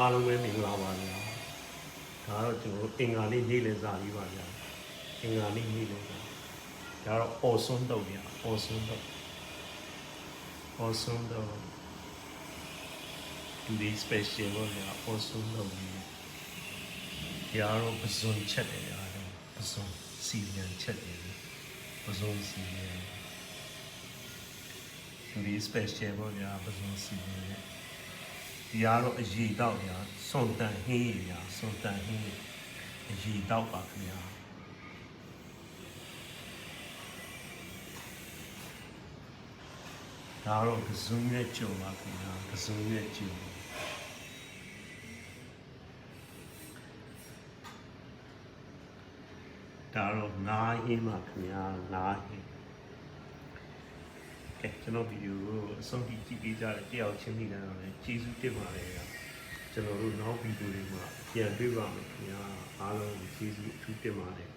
အားလုံးပဲမင်္ဂလာပါဗျာဒါတော့ကျွန်တော်အင်္ဂါနေ့နေ့လည်စာလေးပါဗျာအင်္ဂါနေ့နေ့လည်စာဒါတော့အော်ဆွန်းတော့ဗျာအော်ဆွန်းတော့ဒီ special ပေါ့ဗျာအော်ဆွန်းတော့ဒီဒါတော့ပဇွန်ချက်တယ်ဗျာပဇွန်စီလန်ချက်တယ်ပဇွန်စီလန်ဒီ special ပေါ့ဗျာပဇွန်စီလန်ဒီကတော့အရေးတော့ညာစွန်တန်ဟင်းညာစွန်တန်ဟင်းအရေးတော့ပါခင်ဗျာဒါတော့ကစုံရဲ့ကြုံပါခင်ဗျာကစုံရဲ့ကြုံဒါတော့ငါးဟင်းပါခင်ဗျာငါးဟင်းကဲကျွန်တော်ဗီဒီယိုကိုအဆုံးထိကြည့်ပေးကြတဲ့တယောက်ချင်းမိတယ်တော့လည်းကျေးဇူးတင်ပါတယ်ဗျာကျွန်တော်တို့နောက်ဗီဒီယိုတွေမှာပြန်တွေ့ပါမယ်ခင်ဗျာအားလုံးကျေးဇူးအထူးတင်ပါတယ်